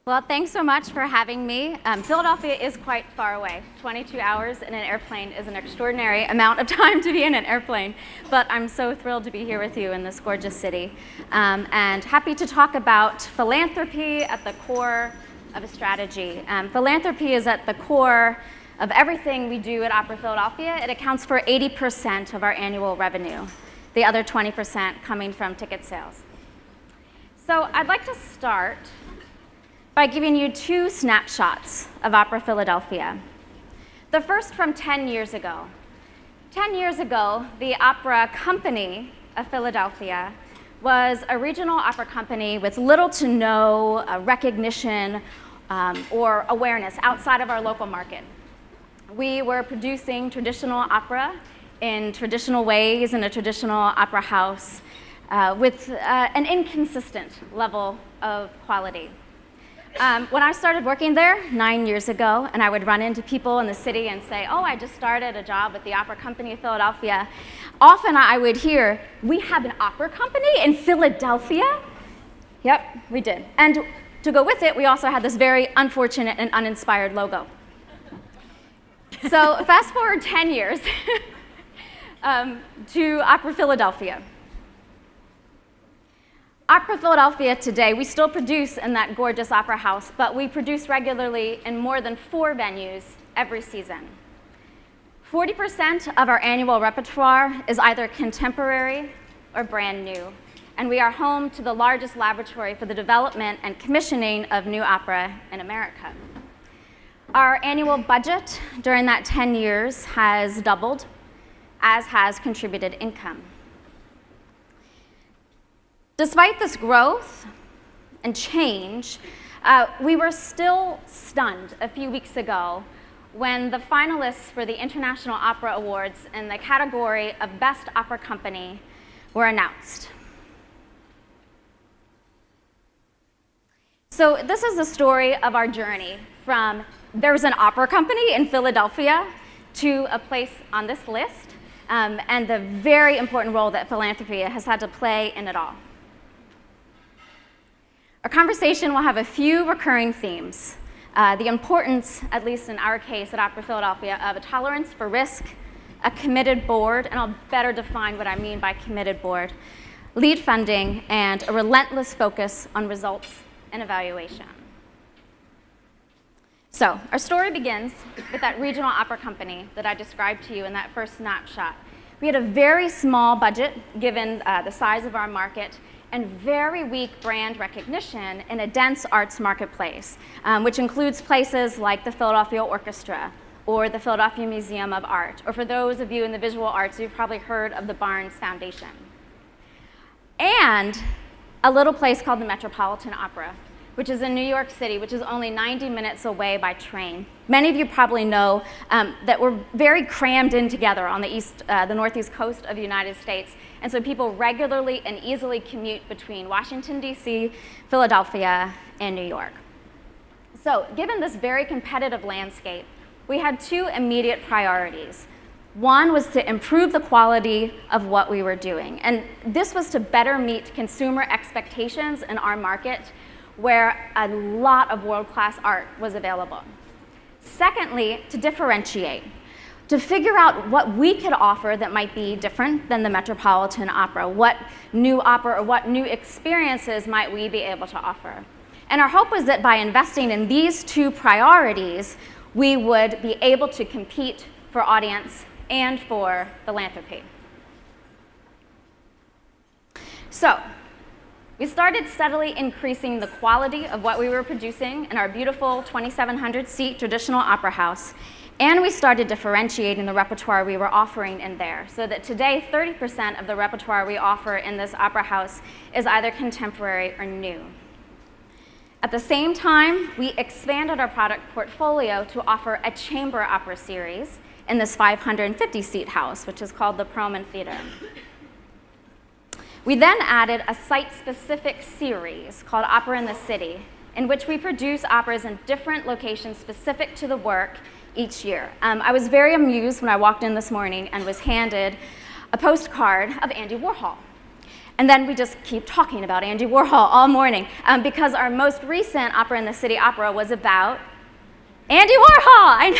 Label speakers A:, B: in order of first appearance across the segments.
A: Well, thanks so much for having me. Philadelphia is quite far away. 22 hours in an airplane is an extraordinary amount of time to be in an airplane, but I'm so thrilled to be here with you in this gorgeous city, and happy to talk about philanthropy at the core of a strategy. Philanthropy is at the core of everything we do at Opera Philadelphia. It accounts for 80% of our annual revenue, the other 20% coming from ticket sales. So I'd like to start by giving you two snapshots of Opera Philadelphia. The first from 10 years ago. 10 years ago, the Opera Company of Philadelphia was a regional opera company with little to no recognition or awareness outside of our local market. We were producing traditional opera in traditional ways in a traditional opera house with an inconsistent level of quality. When I started working there 9 years ago, and I would run into people in the city and say, oh, I just started a job with the Opera Company of Philadelphia, often I would hear, we have an opera company in Philadelphia? Yep, we did. And to go with it, we also had this very unfortunate and uninspired logo. So fast forward 10 years to Opera Philadelphia. Opera Philadelphia today, we still produce in that gorgeous opera house, but we produce regularly in more than 4 venues every season. 40% of our annual repertoire is either contemporary or brand new, and we are home to the largest laboratory for the development and commissioning of new opera in America. Our annual budget during that 10 years has doubled, as has contributed income. Despite this growth and change, we were still stunned a few weeks ago when the finalists for the International Opera Awards in the category of Best Opera Company were announced. So this is the story of our journey from there's an opera company in Philadelphia to a place on this list, and the very important role that philanthropy has had to play in it all. Our conversation will have a few recurring themes. The importance, at least in our case at Opera Philadelphia, of a tolerance for risk, a committed board, and I'll better define what I mean by committed board, lead funding, and a relentless focus on results and evaluation. So our story begins with that regional opera company that I described to you in that first snapshot. We had a very small budget given the size of our market, and very weak brand recognition in a dense arts marketplace, which includes places like the Philadelphia Orchestra or the Philadelphia Museum of Art, or for those of you in the visual arts, you've probably heard of the Barnes Foundation. And a little place called the Metropolitan Opera, which is in New York City, which is only 90 minutes away by train. Many of you probably know that we're very crammed in together on the northeast coast of the United States, and so people regularly and easily commute between Washington, D.C., Philadelphia, and New York. So given this very competitive landscape, we had 2 immediate priorities. One was to improve the quality of what we were doing, and this was to better meet consumer expectations in our market, where a lot of world-class art was available. Secondly, to differentiate, to figure out what we could offer that might be different than the Metropolitan Opera, what new opera or what new experiences might we be able to offer. And our hope was that by investing in these 2 priorities, we would be able to compete for audience and for philanthropy. So, we started steadily increasing the quality of what we were producing in our beautiful 2,700-seat traditional opera house, and we started differentiating the repertoire we were offering in there, so that today 30% of the repertoire we offer in this opera house is either contemporary or new. At the same time, we expanded our product portfolio to offer a chamber opera series in this 550-seat house, which is called the Perlman Theater. We then added a site-specific series called Opera in the City, in which we produce operas in different locations specific to the work each year. I was very amused when I walked in this morning and was handed a postcard of Andy Warhol. And then we just keep talking about Andy Warhol all morning because our most recent opera in the City Opera was about Andy Warhol, I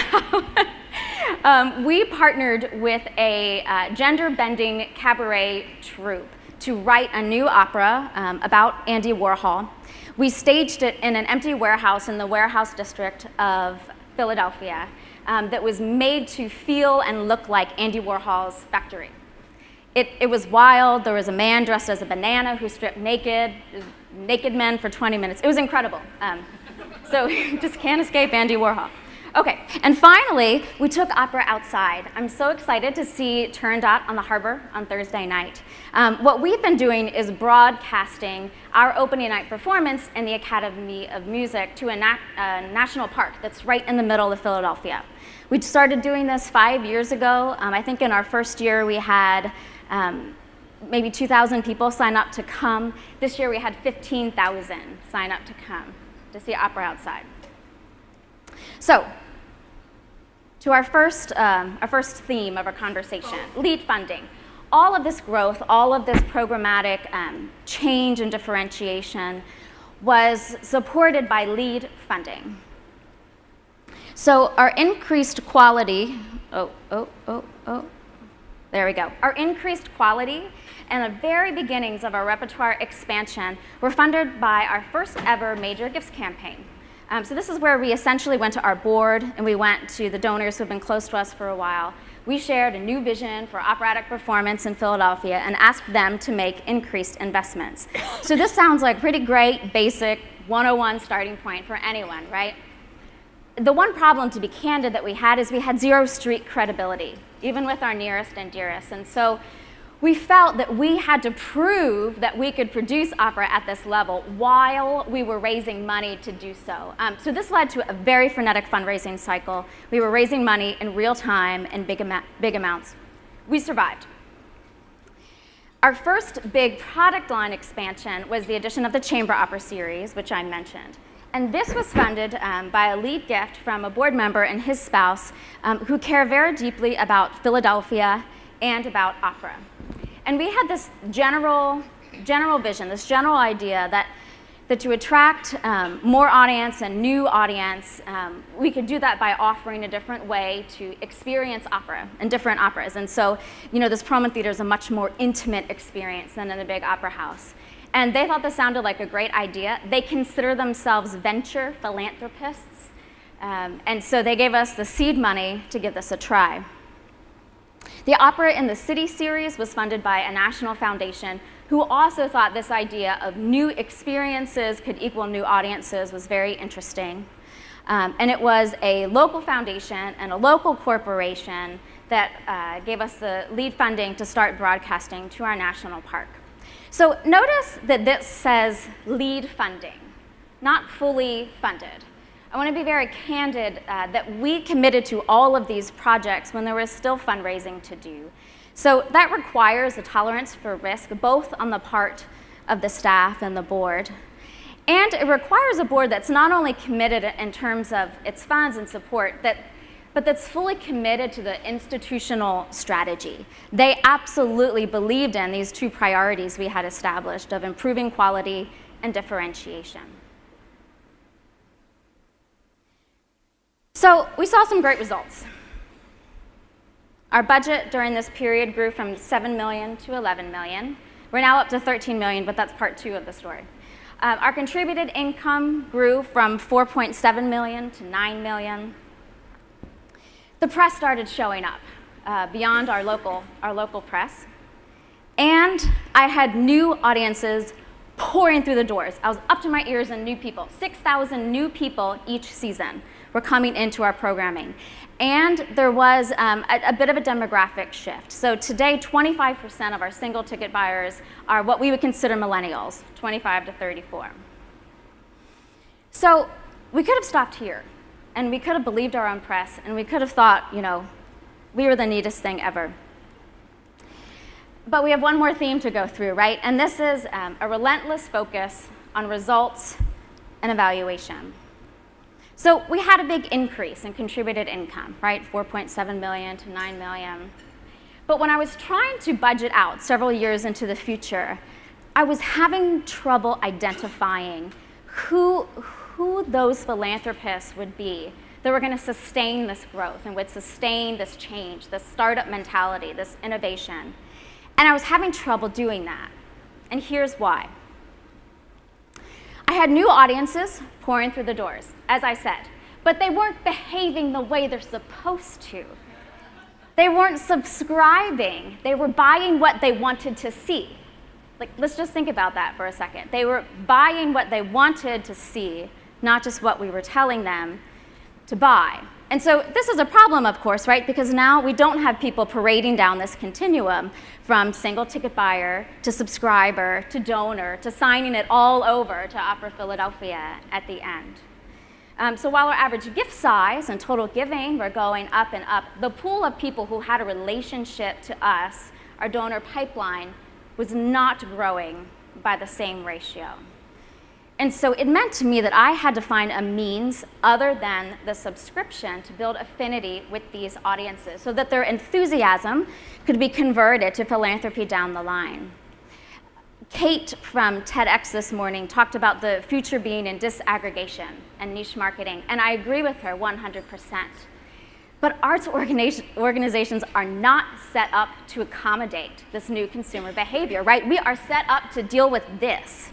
A: know. We partnered with a gender-bending cabaret troupe to write a new opera about Andy Warhol. We staged it in an empty warehouse in the warehouse district of Philadelphia that was made to feel and look like Andy Warhol's factory. It was wild. There was a man dressed as a banana who stripped naked men for 20 minutes. It was incredible. So you just can't escape Andy Warhol. Okay, and finally, we took opera outside. I'm so excited to see Turandot on the harbor on Thursday night. What we've been doing is broadcasting our opening night performance in the Academy of Music to a national park that's right in the middle of Philadelphia. We started doing this 5 years ago. I think in our first year we had maybe 2,000 people sign up to come. This year we had 15,000 sign up to come to see opera outside. So, to our first theme of our conversation, lead funding. All of this growth, all of this programmatic change and differentiation was supported by lead funding. So our increased quality, there we go. Our increased quality and the very beginnings of our repertoire expansion were funded by our first ever major gifts campaign. So this is where we essentially went to our board and we went to the donors who have been close to us for a while. We shared a new vision for operatic performance in Philadelphia and asked them to make increased investments. So this sounds like pretty great, basic, 101 starting point for anyone, right? The one problem, to be candid, that we had is we had zero street credibility, even with our nearest and dearest. And so we felt that we had to prove that we could produce opera at this level while we were raising money to do so. So this led to a very frenetic fundraising cycle. We were raising money in real time in big amounts. We survived. Our first big product line expansion was the addition of the Chamber Opera series, which I mentioned. And this was funded by a lead gift from a board member and his spouse who care very deeply about Philadelphia and about opera. And we had this general vision, this general idea that to attract more audience and new audience, we could do that by offering a different way to experience opera and different operas. And so, this Perlman Theater is a much more intimate experience than in the big opera house. And they thought this sounded like a great idea. They consider themselves venture philanthropists. And so they gave us the seed money to give this a try. The Opera in the City series was funded by a national foundation who also thought this idea of new experiences could equal new audiences was very interesting. And it was a local foundation and a local corporation that gave us the lead funding to start broadcasting to our national park. So notice that this says lead funding, not fully funded. I want to be very candid that we committed to all of these projects when there was still fundraising to do. So that requires a tolerance for risk, both on the part of the staff and the board. And it requires a board that's not only committed in terms of its funds and support, but that's fully committed to the institutional strategy. They absolutely believed in these two priorities we had established of improving quality and differentiation. So we saw some great results. Our budget during this period grew from $7 million to $11 million. We're now up to $13 million, but that's part two of the story. Our contributed income grew from $4.7 million to $9 million. The press started showing up beyond our local press. And I had new audiences pouring through the doors. I was up to my ears in new people. 6,000 new people each season were coming into our programming. And there was a bit of a demographic shift. So today, 25% of our single ticket buyers are what we would consider millennials, 25 to 34. So we could have stopped here. And we could have believed our own press, and we could have thought, we were the neatest thing ever. But we have one more theme to go through, right? And this is a relentless focus on results and evaluation. So we had a big increase in contributed income, right? 4.7 million to 9 million. But when I was trying to budget out several years into the future, I was having trouble identifying who those philanthropists would be that were going to sustain this growth and would sustain this change, this startup mentality, this innovation. And I was having trouble doing that. And here's why. I had new audiences pouring through the doors, as I said, but they weren't behaving the way they're supposed to. They weren't subscribing. They were buying what they wanted to see. Like, let's just think about that for a second. They were buying what they wanted to see, not just what we were telling them to buy. And so this is a problem, of course, right? Because now we don't have people parading down this continuum from single ticket buyer to subscriber to donor to signing it all over to Opera Philadelphia at the end. So while our average gift size and total giving were going up and up, the pool of people who had a relationship to us, our donor pipeline, was not growing by the same ratio. And so it meant to me that I had to find a means other than the subscription to build affinity with these audiences so that their enthusiasm could be converted to philanthropy down the line. Kate from TEDx this morning talked about the future being in disaggregation and niche marketing, and I agree with her 100%. But arts organizations are not set up to accommodate this new consumer behavior, right? We are set up to deal with this.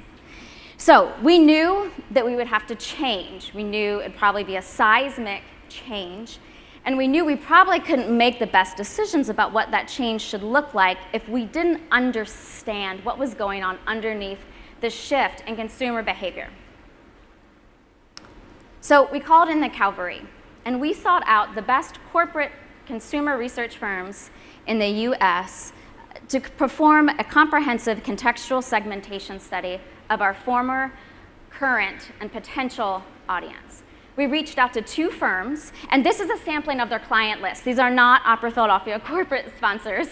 A: So we knew that we would have to change. We knew it'd probably be a seismic change. And we knew we probably couldn't make the best decisions about what that change should look like if we didn't understand what was going on underneath the shift in consumer behavior. So we called in the cavalry, and we sought out the best corporate consumer research firms in the US to perform a comprehensive contextual segmentation study of our former, current, and potential audience. We reached out to 2 firms, and this is a sampling of their client list. These are not Opera Philadelphia corporate sponsors.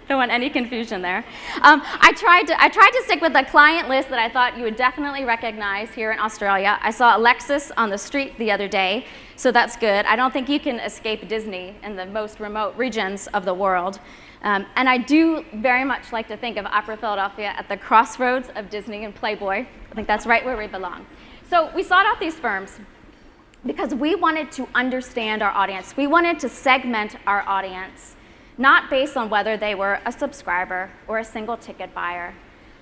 A: Don't want any confusion there. I tried to stick with a client list that I thought you would definitely recognize here in Australia. I saw Alexis on the street the other day, so that's good. I don't think you can escape Disney in the most remote regions of the world. And I do very much like to think of Opera Philadelphia at the crossroads of Disney and Playboy. I think that's right where we belong. So we sought out these firms because we wanted to understand our audience. We wanted to segment our audience, not based on whether they were a subscriber or a single ticket buyer,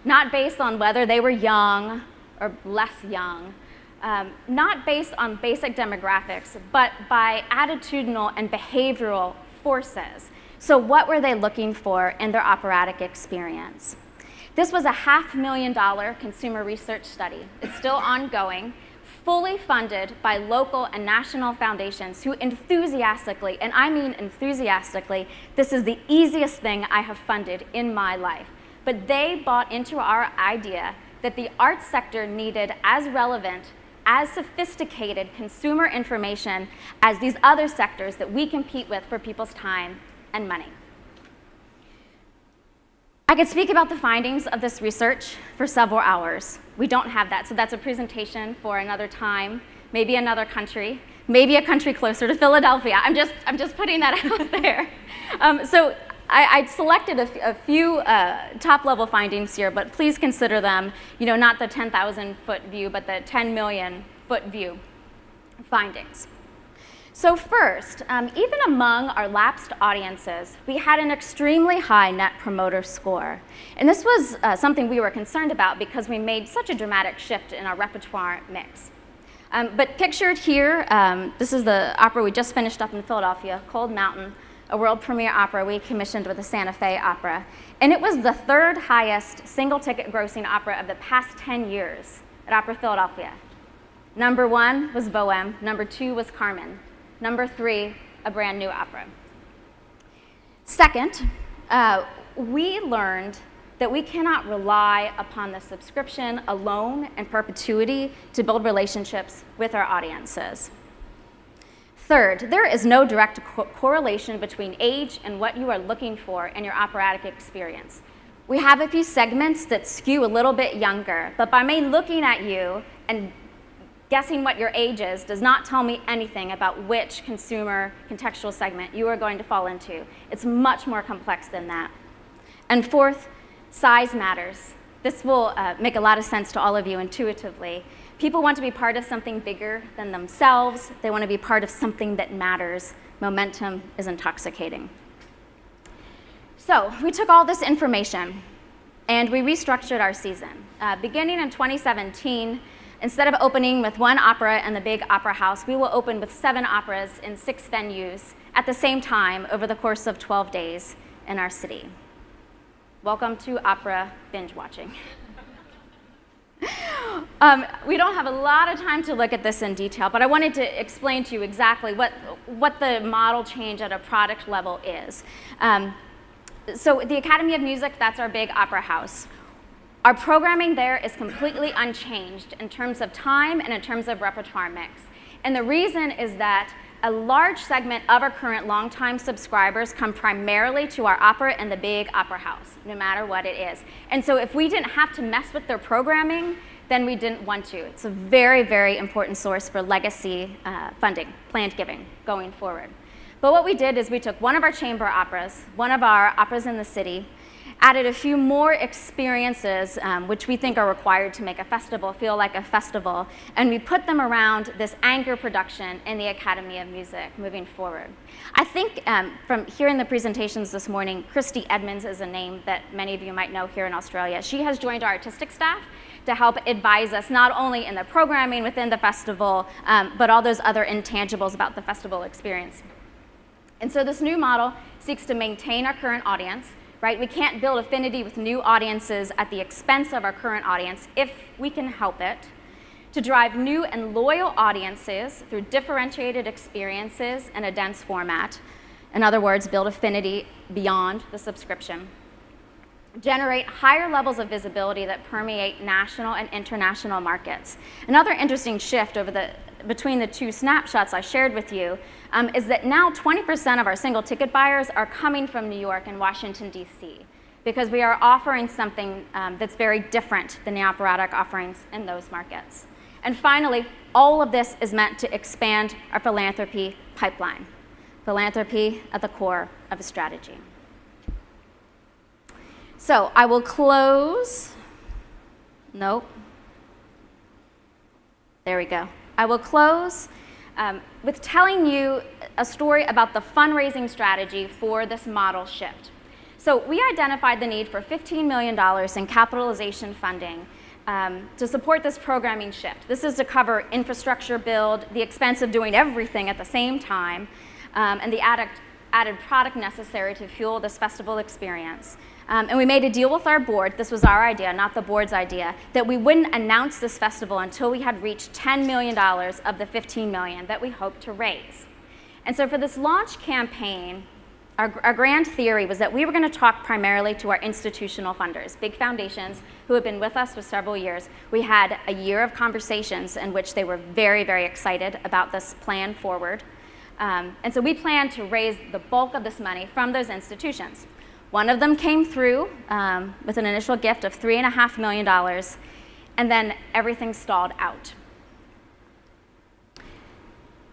A: not based on whether they were young or less young, not based on basic demographics, but by attitudinal and behavioral forces. So what were they looking for in their operatic experience? This was a $500,000 consumer research study. It's still ongoing, fully funded by local and national foundations who enthusiastically, and I mean enthusiastically, this is the easiest thing I have funded in my life. But they bought into our idea that the arts sector needed as relevant, as sophisticated consumer information as these other sectors that we compete with for people's time and money. I could speak about the findings of this research for several hours. We don't have that, so that's a presentation for another time, maybe another country, maybe a country closer to Philadelphia. I'm just putting that out there. So I selected a few top-level findings here, but please consider them, not the 10,000-foot view, but the 10 million-foot view findings. So first, even among our lapsed audiences, we had an extremely high Net Promoter Score. And this was something we were concerned about because we made such a dramatic shift in our repertoire mix. But pictured here, this is the opera we just finished up in Philadelphia, Cold Mountain, a world premiere opera we commissioned with the Santa Fe Opera. And it was the 3rd highest single-ticket grossing opera of the past 10 years at Opera Philadelphia. Number 1 was Bohème. Number 2 was Carmen. Number 3, a brand new opera. Second, we learned that we cannot rely upon the subscription alone in perpetuity to build relationships with our audiences. Third, there is no direct correlation between age and what you are looking for in your operatic experience. We have a few segments that skew a little bit younger, but by me looking at you and guessing what your age is does not tell me anything about which consumer contextual segment you are going to fall into. It's much more complex than that. And fourth, size matters. this will make a lot of sense to all of you intuitively. People want to be part of something bigger than themselves. They want to be part of something that matters. Momentum is intoxicating. So we took all this information and we restructured our season. Beginning in 2017, instead of opening with one opera in the big opera house, we will open with 7 operas in 6 venues at the same time over the course of 12 days in our city. Welcome to opera binge watching. We don't have a lot of time to look at this in detail, but I wanted to explain to you exactly what the model change at a product level is. So the Academy of Music, that's our big opera house. Our programming there is completely unchanged in terms of time and in terms of repertoire mix. And the reason is that a large segment of our current longtime subscribers come primarily to our opera in the big opera house, no matter what it is. And so if we didn't have to mess with their programming, then we didn't want to. It's a very, very important source for legacy funding, planned giving, going forward. But what we did is we took one of our chamber operas, one of our operas in the city, added a few more experiences, which we think are required to make a festival feel like a festival, and we put them around this anchor production in the Academy of Music moving forward. I think from hearing the presentations this morning, Christy Edmonds is a name that many of you might know here in Australia. She has joined our artistic staff to help advise us not only in the programming within the festival, but all those other intangibles about the festival experience. And so this new model seeks to maintain our current audience, right? We can't build affinity with new audiences at the expense of our current audience if we can help it, to drive new and loyal audiences through differentiated experiences and a dense format. In other words, build affinity beyond the subscription. Generate higher levels of visibility that permeate national and international markets. Another interesting shift between the 2 snapshots I shared with you is that now 20% of our single ticket buyers are coming from New York and Washington, D.C., because we are offering something that's very different than the operatic offerings in those markets. And finally, all of this is meant to expand our philanthropy pipeline. Philanthropy at the core of a strategy. So I will close. Nope. There we go. I will close with telling you a story about the fundraising strategy for this model shift. So we identified the need for $15 million in capitalization funding to support this programming shift. This is to cover infrastructure build, the expense of doing everything at the same time, and the added product necessary to fuel this festival experience. And we made a deal with our board, this was our idea, not the board's idea, that we wouldn't announce this festival until we had reached $10 million of the $15 million that we hoped to raise. And so for this launch campaign, our grand theory was that we were going to talk primarily to our institutional funders, big foundations who have been with us for several years. We had a year of conversations in which they were very, very excited about this plan forward. And so we planned to raise the bulk of this money from those institutions. One of them came through with an initial gift of $3.5 million, and then everything stalled out.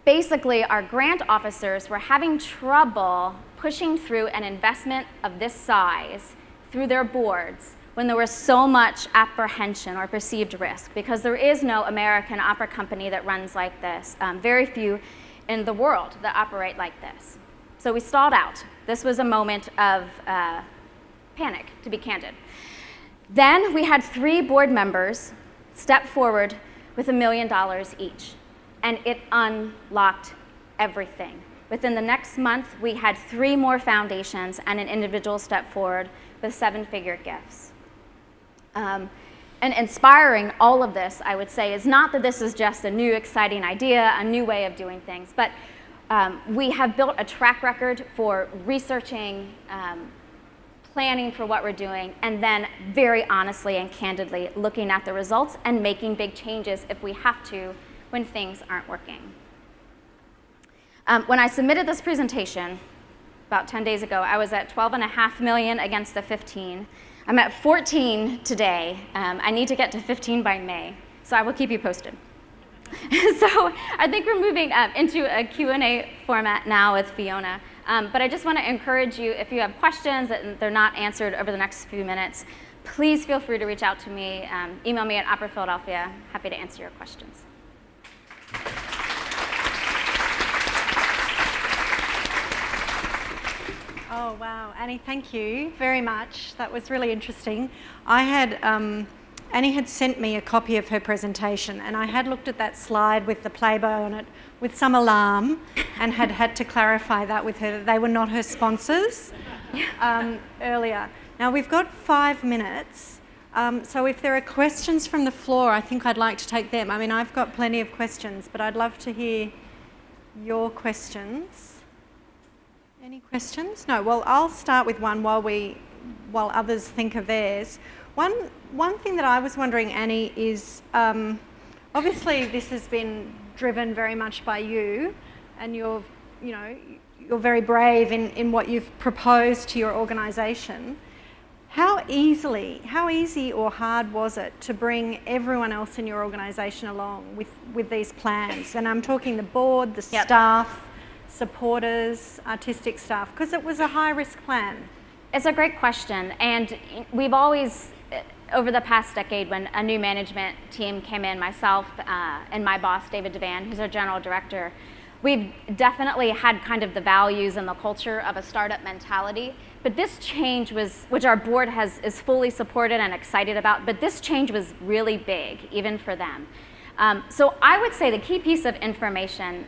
A: Basically, our grant officers were having trouble pushing through an investment of this size through their boards when there was so much apprehension or perceived risk, because there is no American opera company that runs like this, very few in the world that operate like this. So we stalled out. This was a moment of panic, to be candid. Then we had 3 board members step forward with $1 million each, and it unlocked everything. Within the next month, we had 3 more foundations and an individual step forward with 7-figure gifts. And inspiring all of this, I would say, is not that this is just a new, exciting idea, a new way of doing things, but we have built a track record for researching, planning for what we're doing, and then very honestly and candidly looking at the results and making big changes if we have to when things aren't working. When I submitted this presentation about 10 days ago, I was at $12.5 million against the 15. I'm at 14 today. I need to get to 15 by May, so I will keep you posted. So I think we're moving into a Q&A format now with Fiona. But I just want to encourage you, if you have questions that they're not answered over the next few minutes, please feel free to reach out to me. Email me at Opera Philadelphia. Happy to answer your questions.
B: Oh, wow. Annie, thank you very much. That was really interesting. Annie had sent me a copy of her presentation, and I had looked at that slide with the Playboy on it with some alarm and had to clarify that with her, that they were not her sponsors earlier. Now, we've got 5 minutes, so if there are questions from the floor, I think I'd like to take them. I mean, I've got plenty of questions, but I'd love to hear your questions. Any questions? No. Well, I'll start with one while others think of theirs. One thing that I was wondering, Annie, is obviously this has been driven very much by you, and you're very brave in what you've proposed to your organisation. How easy or hard was it to bring everyone else in your organisation along with these plans? And I'm talking the board, the staff, supporters, artistic staff, because it was a high-risk plan.
A: It's a great question, and we've always, over the past decade, when a new management team came in, myself and my boss, David Devan, who's our general director, we've definitely had kind of the values and the culture of a startup mentality. But this change was, which our board is fully supported and excited about, but this change was really big, even for them. So I would say the key piece of information,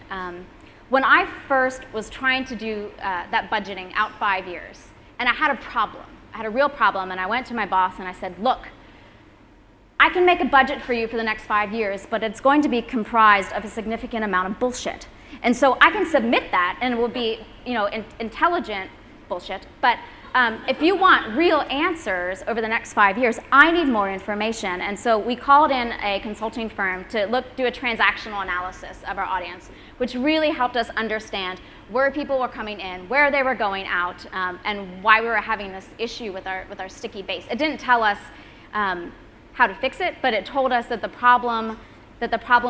A: when I first was trying to do that budgeting out 5 years, and I had a problem. I had a real problem, and I went to my boss and I said, look, I can make a budget for you for the next 5 years, but it's going to be comprised of a significant amount of bullshit. And so I can submit that, and it will be, intelligent bullshit, but if you want real answers over the next 5 years, I need more information. And so we called in a consulting firm to do a transactional analysis of our audience, which really helped us understand where people were coming in, where they were going out, and why we were having this issue with our sticky base. It didn't tell us how to fix it, but it told us that the problem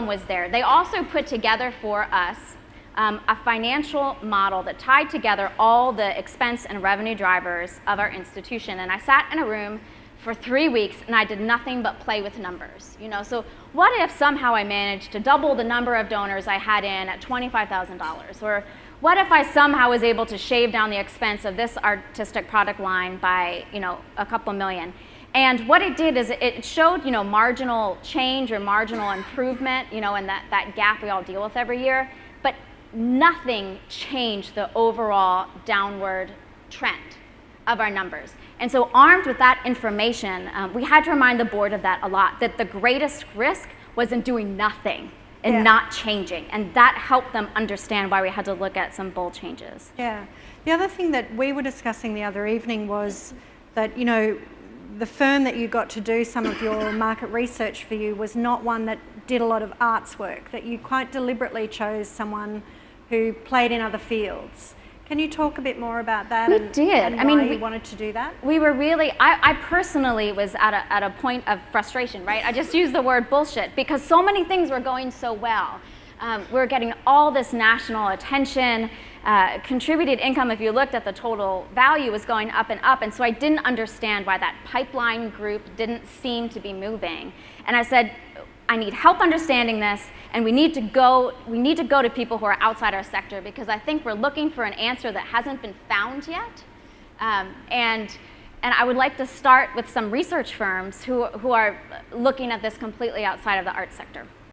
A: was there. They also put together for us a financial model that tied together all the expense and revenue drivers of our institution. And I sat in a room for 3 weeks and I did nothing but play with numbers. So what if somehow I managed to double the number of donors I had in at $25,000? Or what if I somehow was able to shave down the expense of this artistic product line by a couple million? And what it did is it showed marginal change or marginal improvement in that gap we all deal with every year. But nothing changed the overall downward trend of our numbers. And so armed with that information, we had to remind the board of that a lot, that the greatest risk was in doing nothing and not changing. And that helped them understand why we had to look at some bold changes.
B: Yeah. The other thing that we were discussing the other evening was that, the firm that you got to do some of your market research for you was not one that did a lot of arts work, that you quite deliberately chose someone who played in other fields. Can you talk a bit more about that?
A: We did.
B: And why you wanted to do that?
A: We were really, I personally was at a point of frustration, right? I just used the word bullshit because so many things were going so well. We were getting all this national attention. Contributed income, if you looked at the total value, was going up and up. And so I didn't understand why that pipeline group didn't seem to be moving. And I said, I need help understanding this, and we need to go to people who are outside our sector, because I think we're looking for an answer that hasn't been found yet. And I would like to start with some research firms who are looking at this completely outside of the arts sector.